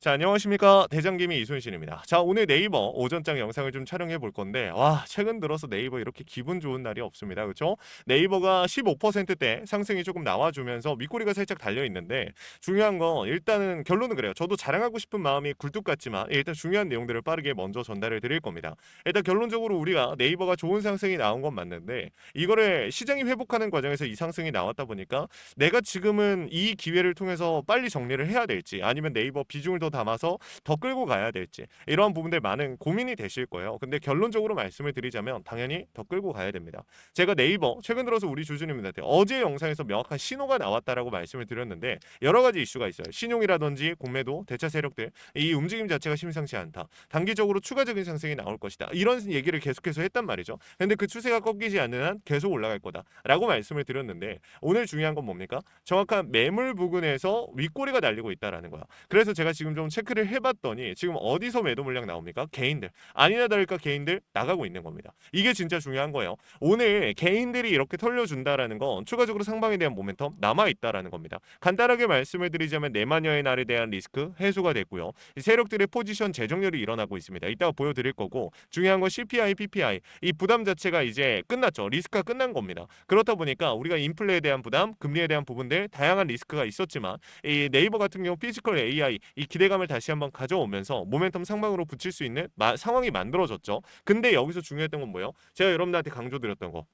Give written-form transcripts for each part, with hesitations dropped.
자, 안녕하십니까. 대장김이 이순신입니다. 자, 오늘 네이버 오전장 영상을 좀 촬영해 볼 건데, 와, 최근 들어서 네이버 이렇게 기분 좋은 날이 없습니다. 그렇죠? 네이버가 15%대 상승이 조금 나와주면서 윗꼬리가 살짝 달려 있는데, 중요한 건 일단은 결론은 그래요. 저도 자랑하고 싶은 마음이 굴뚝 같지만 일단 중요한 내용들을 빠르게 먼저 전달을 드릴 겁니다. 일단 결론적으로 우리가 네이버가 좋은 상승이 나온 건 맞는데, 이거를 시장이 회복하는 과정에서 이 상승이 나왔다 보니까 내가 지금은 이 기회를 통해서 빨리 정리를 해야 될지, 아니면 네이버 비중을 더 담아서 더 끌고 가야 될지, 이러한 부분들 많은 고민이 되실 거예요. 근데 결론적으로 말씀을 드리자면 당연히 더 끌고 가야 됩니다. 제가 네이버 최근 들어서 우리 주주님들한테 어제 영상에서 명확한 신호가 나왔다라고 말씀을 드렸는데, 여러 가지 이슈가 있어요. 신용이라든지 공매도, 대차 세력들, 이 움직임 자체가 심상치 않다. 단기적으로 추가적인 상승이 나올 것이다. 이런 얘기를 계속해서 했단 말이죠. 근데 그 추세가 꺾이지 않는 한 계속 올라갈 거다라고 말씀을 드렸는데, 오늘 중요한 건 뭡니까? 정확한 매물 부근에서 윗꼬리가 날리고 있다라는 거야. 그래서 제가 지금 좀 체크를 해봤더니 지금 어디서 매도 물량 나옵니까? 개인들. 아니나 다를까 개인들 나가고 있는 겁니다. 이게 진짜 중요한 거예요. 오늘 개인들이 이렇게 털려준다라는 건 추가적으로 상방에 대한 모멘텀 남아있다라는 겁니다. 간단하게 말씀을 드리자면 내마녀의 날에 대한 리스크 해소가 됐고요. 세력들의 포지션 재정렬이 일어나고 있습니다. 이따가 보여드릴 거고, 중요한 건 CPI, PPI 이 부담 자체가 이제 끝났죠. 리스크가 끝난 겁니다. 그렇다 보니까 우리가 인플레에 대한 부담, 금리에 대한 부분들 다양한 리스크가 있었지만, 이 네이버 같은 경우 피지컬 AI 이 기대감을 다시 한번 가져오면서 모멘텀 상방으로 붙일 수 있는 상황이 만들어졌죠. 근데 여기서 중요했던 건 뭐예요? 제가 여러분들한테 강조드렸던 거,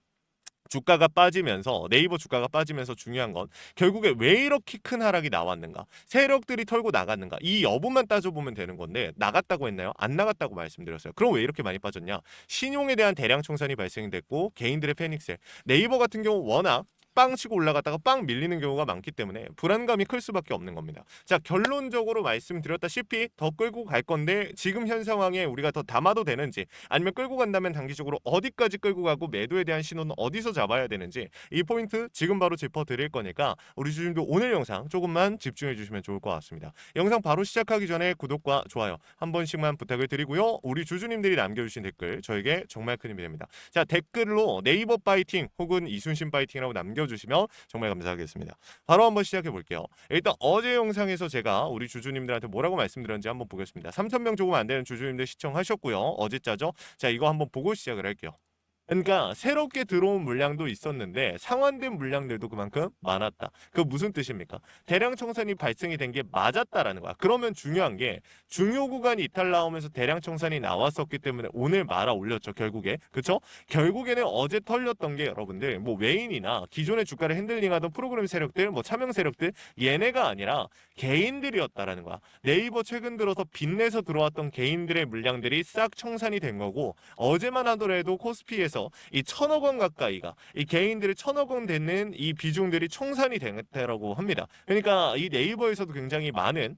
주가가 빠지면서, 네이버 주가가 빠지면서 중요한 건 결국에 왜 이렇게 큰 하락이 나왔는가, 세력들이 털고 나갔는가, 이 여부만 따져보면 되는 건데, 나갔다고 했나요? 안 나갔다고 말씀드렸어요. 그럼 왜 이렇게 많이 빠졌냐? 신용에 대한 대량 청산이 발생됐고, 개인들의 패닉셀, 네이버 같은 경우 워낙 빵 치고 올라갔다가 빵 밀리는 경우가 많기 때문에 불안감이 클 수밖에 없는 겁니다. 자, 결론적으로 말씀드렸다시피 더 끌고 갈 건데, 지금 현 상황에 우리가 더 담아도 되는지, 아니면 끌고 간다면 단기적으로 어디까지 끌고 가고 매도에 대한 신호는 어디서 잡아야 되는지, 이 포인트 지금 바로 짚어드릴 거니까 우리 주님도 오늘 영상 조금만 집중해 주시면 좋을 것 같습니다. 영상 바로 시작하기 전에 구독과 좋아요 한 번씩만 부탁을 드리고요. 우리 주주님들이 남겨주신 댓글 저에게 정말 큰 힘이 됩니다. 자, 댓글로 네이버 파이팅 혹은 이순신 파이팅이라고 남겨주시면 정말 감사하겠습니다. 바로 한번 시작해 볼게요. 일단 어제 영상에서 제가 우리 주주님들한테 뭐라고 말씀드렸는지 한번 보겠습니다. 3,000명 조금 안 되는 주주님들 시청하셨고요. 어제자죠? 자, 이거 한번 보고 시작을 할게요. 그러니까 새롭게 들어온 물량도 있었는데 상환된 물량들도 그만큼 많았다. 그 무슨 뜻입니까? 대량 청산이 발생이 된 게 맞았다라는 거야. 그러면 중요한 게, 중요 구간이 이탈 나오면서 대량 청산이 나왔었기 때문에 오늘 말아 올렸죠. 결국에. 그쵸? 결국에는 어제 털렸던 게, 여러분들 뭐 외인이나 기존의 주가를 핸들링하던 프로그램 세력들, 뭐 차명 세력들, 얘네가 아니라 개인들이었다라는 거야. 네이버 최근 들어서 빚내서 들어왔던 개인들의 물량들이 싹 청산이 된 거고, 어제만 하더라도 코스피에서 이 1,000억 원 가까이가, 이 개인들의 1,000억 원 되는 이 비중들이 청산이 됐다라고 합니다. 그러니까 이 네이버에서도 굉장히 많은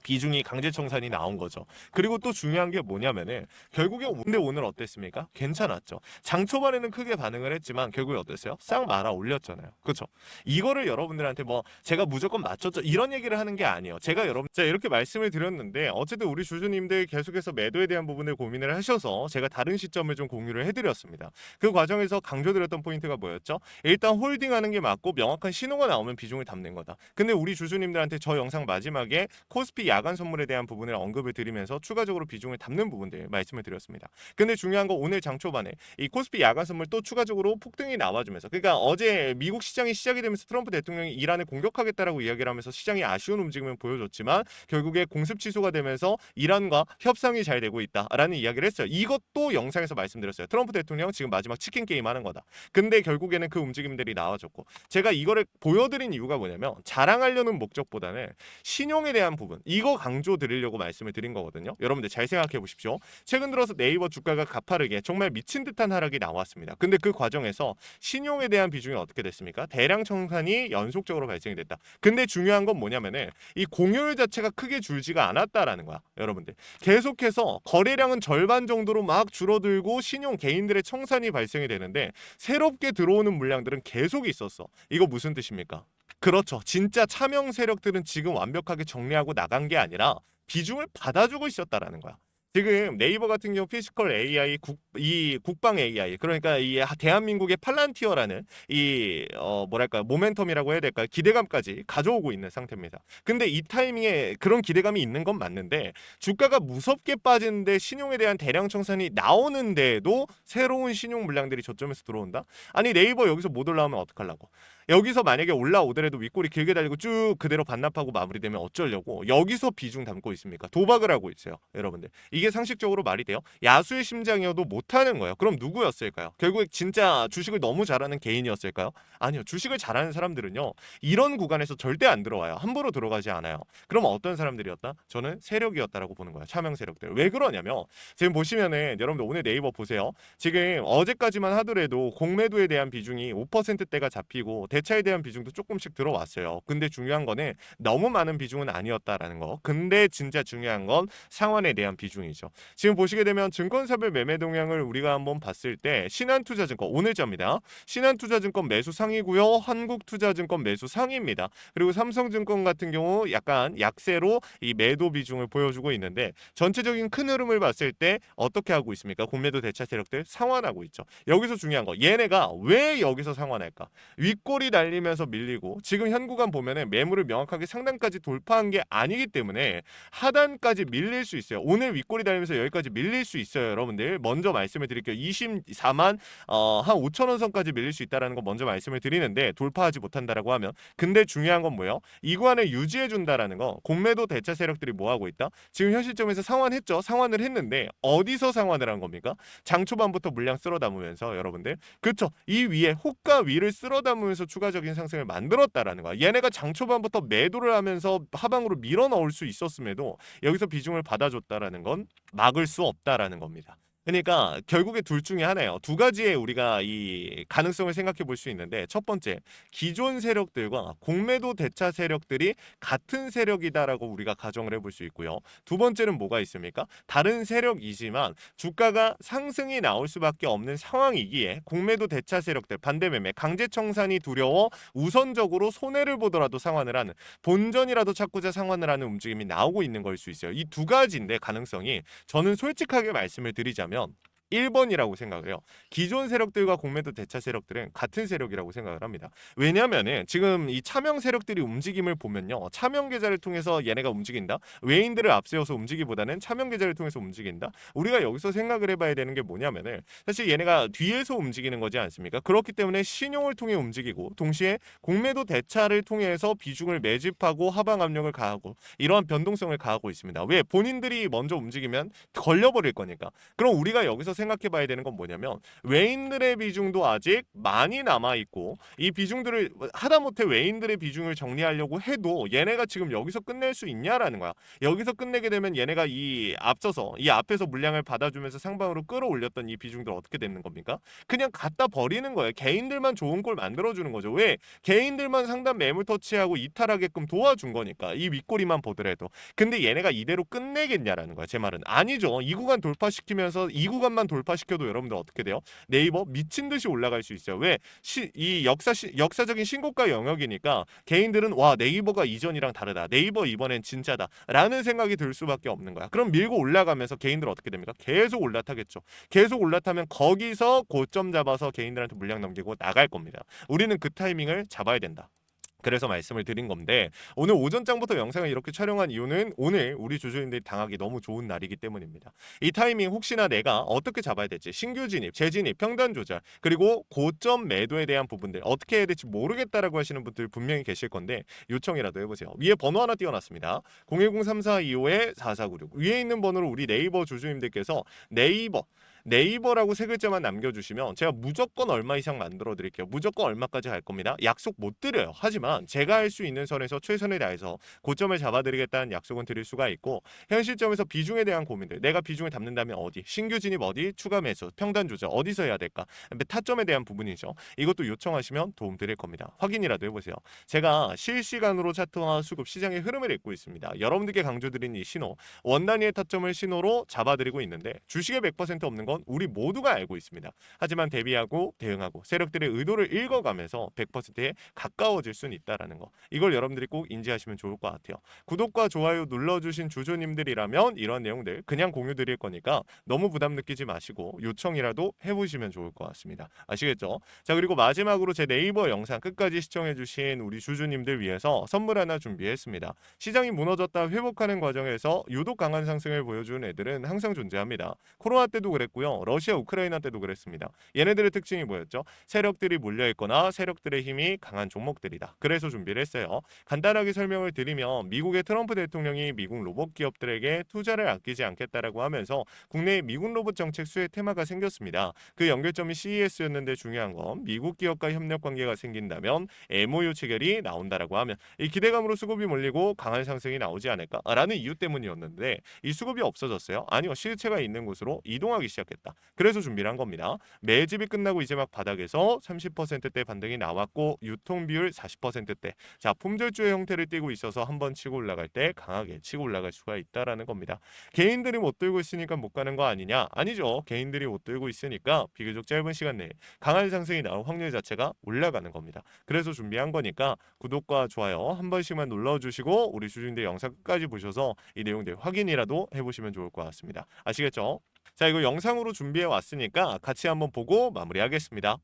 비중이 강제 청산이 나온 거죠. 그리고 또 중요한 게 뭐냐면은, 결국에 근데 오늘 어땠습니까? 괜찮았죠. 장 초반에는 크게 반응을 했지만 결국에 어땠어요? 싹 말아 올렸잖아요. 그렇죠? 이거를 여러분들한테 뭐 제가 무조건 맞췄죠 이런 얘기를 하는 게 아니에요. 제가 여러분 자, 이렇게 말씀을 드렸는데, 어쨌든 우리 주주님들 계속해서 매도에 대한 부분을 고민을 하셔서 제가 다른 시점을 좀 공유를 해드렸습니다. 그 과정에서 강조드렸던 포인트가 뭐였죠? 일단 홀딩하는 게 맞고 명확한 신호가 나오면 비중을 담는 거다. 근데 우리 주주님들한테 저 영상 마지막에 코스피 야간 선물에 대한 부분을 언급을 드리면서 추가적으로 비중을 담는 부분들 말씀을 드렸습니다. 근데 중요한 건 오늘 장 초반에 이 코스피 야간 선물 또 추가적으로 폭등이 나와주면서, 그러니까 어제 미국 시장이 시작이 되면서 트럼프 대통령이 이란을 공격하겠다라고 이야기를 하면서 시장이 아쉬운 움직임을 보여줬지만, 결국에 공습 취소가 되면서 이란과 협상이 잘 되고 있다라는 이야기를 했어요. 이것도 영상에서 말씀드렸어요. 트럼프 대통령 지금 마지막 치킨 게임 하는 거다. 근데 결국에는 그 움직임들이 나와줬고, 제가 이거를 보여드린 이유가 뭐냐면, 자랑하려는 목적보다는 신용에 대한 부분, 이거 강조 드리려고 말씀을 드린 거거든요. 여러분들 잘 생각해 보십시오. 최근 들어서 네이버 주가가 가파르게 정말 미친 듯한 하락이 나왔습니다. 근데 그 과정에서 신용에 대한 비중이 어떻게 됐습니까? 대량 청산이 연속적으로 발생이 됐다. 근데 중요한 건 뭐냐면은, 이 공여율 자체가 크게 줄지가 않았다라는 거야. 여러분들 계속해서 거래량은 절반 정도로 막 줄어들고 신용 개인들의 청산이 발생이 되는데, 새롭게 들어오는 물량들은 계속 있었어. 이거 무슨 뜻입니까? 그렇죠. 진짜 차명 세력들은 지금 완벽하게 정리하고 나간 게 아니라 비중을 받아주고 있었다라는 거야. 지금 네이버 같은 경우 피지컬 AI 이 국방 AI, 그러니까 이 대한민국의 팔란티어라는 이 뭐랄까 모멘텀이라고 해야 될까요? 기대감까지 가져오고 있는 상태입니다. 근데 이 타이밍에 그런 기대감이 있는 건 맞는데 주가가 무섭게 빠지는데 신용에 대한 대량 청산이 나오는데도 새로운 신용 물량들이 저점에서 들어온다? 아니 네이버 여기서 못 올라오면 어떡하려고? 여기서 만약에 올라오더라도 윗꼬리 길게 달리고 쭉 그대로 반납하고 마무리되면 어쩌려고 여기서 비중 담고 있습니까? 도박을 하고 있어요, 여러분들. 이게 상식적으로 말이 돼요? 야수의 심장이어도 못하는 거예요. 그럼 누구였을까요? 결국에 진짜 주식을 너무 잘하는 개인이었을까요? 아니요. 주식을 잘하는 사람들은요, 이런 구간에서 절대 안 들어와요. 함부로 들어가지 않아요. 그럼 어떤 사람들이었다? 저는 세력이었다라고 보는 거예요. 차명 세력들. 왜 그러냐면 지금 보시면은 여러분들 오늘 네이버 보세요. 지금 어제까지만 하더라도 공매도에 대한 비중이 5%대가 잡히고 대차에 대한 비중도 조금씩 들어왔어요. 근데 중요한 거는 너무 많은 비중은 아니었다라는 거. 근데 진짜 중요한 건 상환에 대한 비중이죠. 지금 보시게 되면 증권사별 매매 동향을 우리가 한번 봤을 때 신한투자증권 오늘자입니다. 신한투자증권 매수 상이고요. 한국투자증권 매수 상입니다. 그리고 삼성증권 같은 경우 약간 약세로 이 매도 비중을 보여주고 있는데 전체적인 큰 흐름을 봤을 때 어떻게 하고 있습니까? 공매도 대차 세력들 상환하고 있죠. 여기서 중요한 거 얘네가 왜 여기서 상환할까? 윗골이 날리면서 밀리고 지금 현 구간 보면은 매물을 명확하게 상단까지 돌파한 게 아니기 때문에 하단까지 밀릴 수 있어요. 오늘 윗골이 달리면서 여기까지 밀릴 수 있어요, 여러분들. 먼저 말씀을 드릴게요. 24만 한 5천 원 선까지 밀릴 수 있다라는 거 먼저 말씀을 드리는데 돌파하지 못한다라고 하면 근데 중요한 건 뭐예요? 이 구간을 유지해 준다라는 거. 공매도 대차 세력들이 뭐 하고 있다? 지금 현 시점에서 상환했죠. 상환을 했는데 어디서 상환을 한 겁니까? 장 초반부터 물량 쓸어 담으면서 여러분들. 그렇죠. 이 위에 호가 위를 쓸어 담으면서 추가적인 상승을 만들었다라는 거야. 얘네가 장 초반부터 매도를 하면서 하방으로 밀어 넣을 수 있었음에도 여기서 비중을 받아줬다라는 건 막을 수 없다라는 겁니다. 그러니까 결국에 둘 중에 하나예요. 두 가지의 우리가 이 가능성을 생각해 볼 수 있는데 첫 번째, 기존 세력들과 공매도 대차 세력들이 같은 세력이다라고 우리가 가정을 해볼 수 있고요. 두 번째는 뭐가 있습니까? 다른 세력이지만 주가가 상승이 나올 수밖에 없는 상황이기에 공매도 대차 세력들 반대 매매 강제 청산이 두려워 우선적으로 손해를 보더라도 상환을 하는 본전이라도 찾고자 상환을 하는 움직임이 나오고 있는 걸 수 있어요. 이 두 가지인데 가능성이 저는 솔직하게 말씀을 드리자면 1번이라고 생각을 해요. 기존 세력들과 공매도 대차 세력들은 같은 세력이라고 생각을 합니다. 왜냐면은 지금 이 차명 세력들이 움직임을 보면요. 차명 계좌를 통해서 얘네가 움직인다. 외인들을 앞세워서 움직이기보다는 차명 계좌를 통해서 움직인다. 우리가 여기서 생각을 해봐야 되는 게 뭐냐면은 사실 얘네가 뒤에서 움직이는 거지 않습니까? 그렇기 때문에 신용을 통해 움직이고 동시에 공매도 대차를 통해서 비중을 매집하고 하방 압력을 가하고 이러한 변동성을 가하고 있습니다. 왜? 본인들이 먼저 움직이면 걸려버릴 거니까. 그럼 우리가 여기서 생각해 봐야 되는 건 뭐냐면 외인들의 비중도 아직 많이 남아 있고 이 비중들을 하다못해 외인들의 비중을 정리하려고 해도 얘네가 지금 여기서 끝낼 수 있냐라는 거야. 여기서 끝내게 되면 얘네가 이 앞서서 이 앞에서 물량을 받아주면서 상방으로 끌어올렸던 이 비중들 어떻게 되는 겁니까? 그냥 갖다 버리는 거예요. 개인들만 좋은 꼴 만들어주는 거죠. 왜? 개인들만 상단 매물 터치하고 이탈하게끔 도와준 거니까 이 윗꼬리만 보더라도. 근데 얘네가 이대로 끝내겠냐라는 거야. 제 말은 아니죠. 이 구간 돌파시키면서 이 구간만 돌파시켜도 여러분들 어떻게 돼요? 네이버 미친 듯이 올라갈 수 있어요. 왜? 이 역사적인 신고가 영역이니까 개인들은 와 네이버가 이전이랑 다르다. 네이버 이번엔 진짜다. 라는 생각이 들 수밖에 없는 거야. 그럼 밀고 올라가면서 개인들 어떻게 됩니까? 계속 올라타겠죠. 계속 올라타면 거기서 고점 잡아서 개인들한테 물량 넘기고 나갈 겁니다. 우리는 그 타이밍을 잡아야 된다. 그래서 말씀을 드린 건데 오늘 오전장부터 영상을 이렇게 촬영한 이유는 오늘 우리 주주님들이 당하기 너무 좋은 날이기 때문입니다. 이 타이밍 혹시나 내가 어떻게 잡아야 될지 신규 진입, 재진입, 평단 조절 그리고 고점 매도에 대한 부분들 어떻게 해야 될지 모르겠다라고 하시는 분들 분명히 계실 건데 요청이라도 해보세요. 위에 번호 하나 띄워놨습니다. 010-3425-4496 위에 있는 번호로 우리 네이버 주주님들께서 네이버라고 세 글자만 남겨주시면 제가 무조건 얼마 이상 만들어 드릴게요. 무조건 얼마까지 갈 겁니다. 약속 못 드려요. 하지만 제가 할 수 있는 선에서 최선을 다해서 고점을 잡아드리겠다는 약속은 드릴 수가 있고 현 시점에서 비중에 대한 고민들 내가 비중을 담는다면 어디 신규 진입 어디 추가 매수 평단 조절 어디서 해야 될까 타점에 대한 부분이죠. 이것도 요청하시면 도움 드릴 겁니다. 확인이라도 해보세요. 제가 실시간으로 차트와 수급 시장의 흐름을 읽고 있습니다. 여러분들께 강조드린 이 신호 원 단위의 타점을 신호로 잡아드리고 있는데 주식에 100% 없는 건 건 우리 모두가 알고 있습니다. 하지만 대비하고 대응하고 세력들의 의도를 읽어가면서 100%에 가까워질 수는 있다라는 거. 이걸 여러분들이 꼭 인지하시면 좋을 것 같아요. 구독과 좋아요 눌러주신 주주님들이라면 이런 내용들 그냥 공유 드릴 거니까 너무 부담 느끼지 마시고 요청이라도 해보시면 좋을 것 같습니다. 아시겠죠? 자, 그리고 마지막으로 제 네이버 영상 끝까지 시청해주신 우리 주주님들 위해서 선물 하나 준비했습니다. 시장이 무너졌다 회복하는 과정에서 유독 강한 상승을 보여준 애들은 항상 존재합니다. 코로나 때도 그랬고요. 러시아 우크라이나 때도 그랬습니다. 얘네들의 특징이 뭐였죠? 세력들이 몰려있거나 세력들의 힘이 강한 종목들이다. 그래서 준비를 했어요. 간단하게 설명을 드리면 미국의 트럼프 대통령이 미국 로봇 기업들에게 투자를 아끼지 않겠다라고 하면서 국내에 미국 로봇 정책 수혜 테마가 생겼습니다. 그 연결점이 CES였는데 중요한 건 미국 기업과 협력 관계가 생긴다면 MOU 체결이 나온다라고 하면 이 기대감으로 수급이 몰리고 강한 상승이 나오지 않을까라는 이유 때문이었는데 이 수급이 없어졌어요. 아니요, 실체가 있는 곳으로 이동하기 시작했다. 그래서 준비를 한 겁니다. 매집이 끝나고 이제 막 바닥에서 30%대 반등이 나왔고 유통 비율 40%대. 자, 품절주의 형태를 띠고 있어서 한번 치고 올라갈 때 강하게 치고 올라갈 수가 있다라는 겁니다. 개인들이 못 들고 있으니까 못 가는 거 아니냐? 아니죠. 개인들이 못 들고 있으니까 비교적 짧은 시간 내에 강한 상승이 나올 확률 자체가 올라가는 겁니다. 그래서 준비한 거니까 구독과 좋아요 한 번씩만 눌러주시고 우리 주주님들 영상 끝까지 보셔서 이 내용들 확인이라도 해보시면 좋을 것 같습니다. 아시겠죠? 자, 이거 영상으로 준비해 왔으니까 같이 한번 보고 마무리하겠습니다.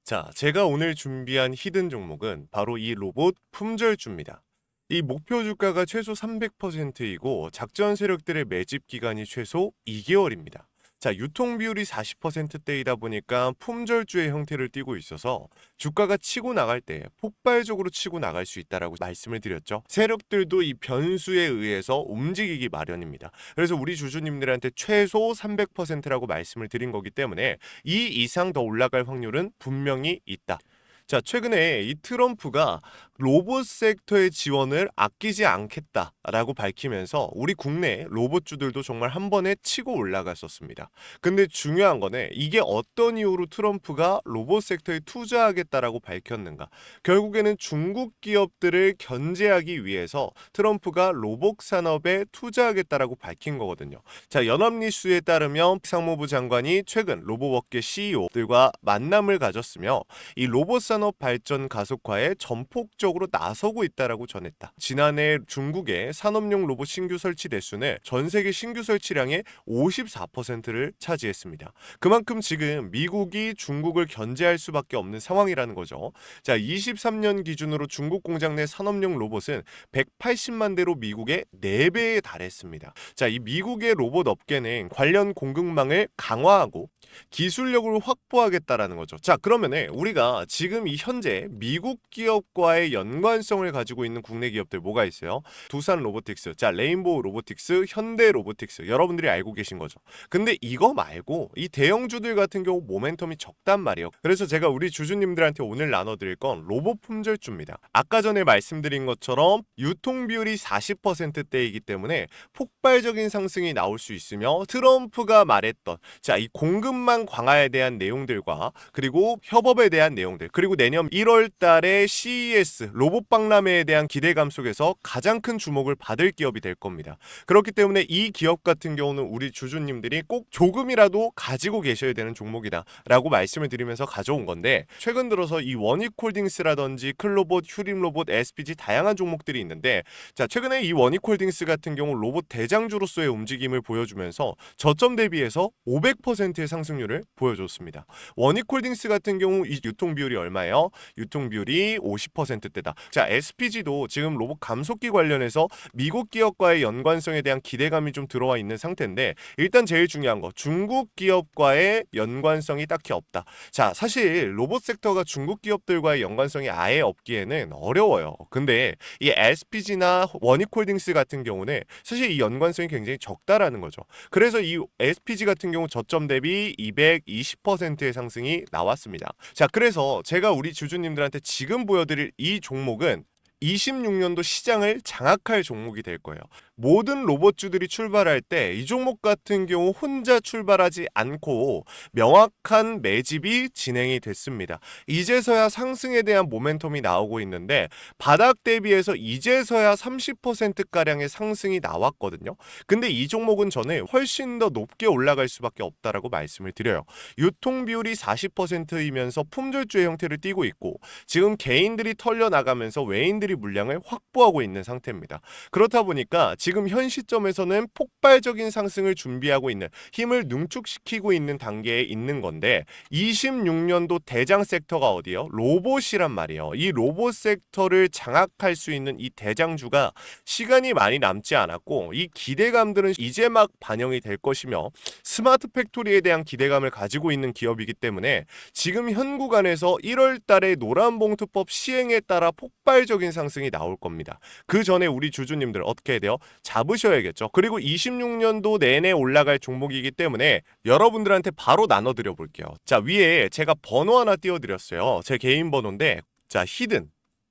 자, 제가 오늘 준비한 히든 종목은 바로 이 로봇 품절주입니다. 이 목표 주가가 최소 300%이고 작전 세력들의 매집 기간이 최소 2개월입니다. 자, 유통 비율이 40%대이다 보니까 품절주의 형태를 띠고 있어서 주가가 치고 나갈 때 폭발적으로 치고 나갈 수 있다라고 말씀을 드렸죠. 세력들도 이 변수에 의해서 움직이기 마련입니다. 그래서 우리 주주님들한테 최소 300%라고 말씀을 드린 거기 때문에 이 이상 더 올라갈 확률은 분명히 있다. 자, 최근에 이 트럼프가 로봇 섹터의 지원을 아끼지 않겠다라고 밝히면서 우리 국내 로봇주들도 정말 한 번에 치고 올라갔었습니다. 근데 중요한 거는 이게 어떤 이유로 트럼프가 로봇 섹터에 투자하겠다라고 밝혔는가? 결국에는 중국 기업들을 견제하기 위해서 트럼프가 로봇 산업에 투자하겠다라고 밝힌 거거든요. 자, 연합뉴스에 따르면 상무부 장관이 최근 로봇업계 CEO들과 만남을 가졌으며 이 로봇 산업 발전 가속화에 전폭적으로 나서고 있다라고 전했다. 지난해 중국의 산업용 로봇 신규 설치 대수는 전 세계 신규 설치량의 54%를 차지했습니다. 그만큼 지금 미국이 중국을 견제할 수밖에 없는 상황이라는 거죠. 자, 23년 기준으로 중국 공장 내 산업용 로봇은 180만 대로 미국의 4배에 달했습니다. 자, 이 미국의 로봇 업계는 관련 공급망을 강화하고 기술력을 확보하겠다라는 거죠. 자, 그러면은 우리가 지금 이 현재 미국 기업과의 연관성을 가지고 있는 국내 기업들 뭐가 있어요? 두산 로보틱스, 자, 레인보우 로보틱스, 현대 로보틱스, 여러분들이 알고 계신 거죠. 근데 이거 말고 이 대형주들 같은 경우 모멘텀이 적단 말이에요. 그래서 제가 우리 주주님들한테 오늘 나눠드릴 건 로봇 품절주입니다. 아까 전에 말씀드린 것처럼 유통 비율이 40%대이기 때문에 폭발적인 상승이 나올 수 있으며 트럼프가 말했던 자, 이 공급망 강화에 대한 내용들과 그리고 협업에 대한 내용들 그리고 내년 1월 달에 CES 로봇 박람회에 대한 기대감 속에서 가장 큰 주목을 받을 기업이 될 겁니다. 그렇기 때문에 이 기업 같은 경우는 우리 주주님들이 꼭 조금이라도 가지고 계셔야 되는 종목이다 라고 말씀을 드리면서 가져온 건데 최근 들어서 이 원익홀딩스라든지 클로봇, 휴림로봇, SPG 다양한 종목들이 있는데 자, 최근에 이 원익홀딩스 같은 경우 로봇 대장주로서의 움직임을 보여주면서 저점 대비해서 500%의 상승률을 보여줬습니다. 원익홀딩스 같은 경우 이 유통 비율이 얼마예요? 유통 비율이 50%대다. 자, SPG도 지금 로봇 감속기 관련해서 미국 기업과의 연관성에 대한 기대감이 좀 들어와 있는 상태인데 일단 제일 중요한 거 중국 기업과의 연관성이 딱히 없다. 자, 사실 로봇 섹터가 중국 기업들과의 연관성이 아예 없기에는 어려워요. 근데 이 SPG나 원익홀딩스 같은 경우는 사실 이 연관성이 굉장히 적다라는 거죠. 그래서 이 SPG 같은 경우 저점 대비 220%의 상승이 나왔습니다. 자, 그래서 제가 우리 주주님들한테 지금 보여드릴 이 종목은 26년도 시장을 장악할 종목이 될 거예요. 모든 로봇주들이 출발할 때 이 종목 같은 경우 혼자 출발하지 않고 명확한 매집이 진행이 됐습니다. 이제서야 상승에 대한 모멘텀이 나오고 있는데 바닥 대비해서 이제서야 30%가량의 상승이 나왔거든요. 근데 이 종목은 저는 훨씬 더 높게 올라갈 수밖에 없다라고 말씀을 드려요. 유통 비율이 40%이면서 품절주의 형태를 띠고 있고 지금 개인들이 털려 나가면서 외인들이 물량을 확보하고 있는 상태입니다. 그렇다 보니까 지금 현 시점에서는 폭발적인 상승을 준비하고 있는, 힘을 능축시키고 있는 단계에 있는 건데 26년도 대장 섹터가 어디요? 로봇이란 말이에요. 이 로봇 섹터를 장악할 수 있는 이 대장주가 시간이 많이 남지 않았고 이 기대감들은 이제 막 반영이 될 것이며 스마트 팩토리에 대한 기대감을 가지고 있는 기업이기 때문에 지금 현 구간에서 1월 달에 노란봉투법 시행에 따라 폭발적인 상승이 나올 겁니다. 그 전에 우리 주주님들 어떻게 해야 돼요? 잡으셔야겠죠. 그리고 26년도 내내 올라갈 종목이기 때문에 여러분들한테 바로 나눠드려 볼게요. 자, 위에 제가 번호 하나 띄워드렸어요. 제 개인 번호인데, 자,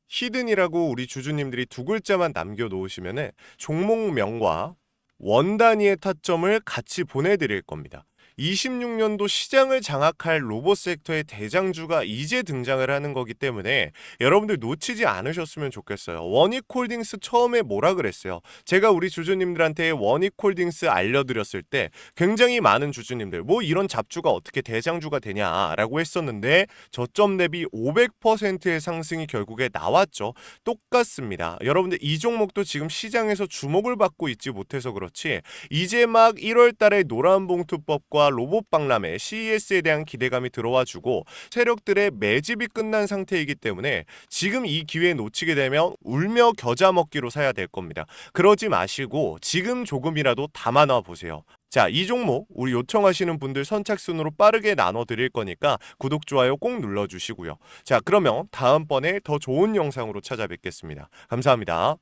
히든이라고 우리 주주님들이 두 글자만 남겨놓으시면은 종목명과 원 단위의 타점을 같이 보내드릴 겁니다. 26년도 시장을 장악할 로봇 섹터의 대장주가 이제 등장을 하는 거기 때문에 여러분들 놓치지 않으셨으면 좋겠어요. 원익홀딩스 처음에 뭐라 그랬어요? 제가 우리 주주님들한테 원익홀딩스 알려드렸을 때 굉장히 많은 주주님들 뭐 이런 잡주가 어떻게 대장주가 되냐라고 했었는데 저점 대비 500%의 상승이 결국에 나왔죠. 똑같습니다. 여러분들 이 종목도 지금 시장에서 주목을 받고 있지 못해서 그렇지 이제 막 1월 달에 노란봉투법과 로봇 박람회 CES에 대한 기대감이 들어와주고 세력들의 매집이 끝난 상태이기 때문에 지금 이 기회 놓치게 되면 울며 겨자 먹기로 사야 될 겁니다. 그러지 마시고 지금 조금이라도 담아놔 보세요. 자, 이 종목 우리 요청하시는 분들 선착순으로 빠르게 나눠드릴 거니까 구독, 좋아요 꼭 눌러주시고요. 자, 그러면 다음번에 더 좋은 영상으로 찾아뵙겠습니다. 감사합니다.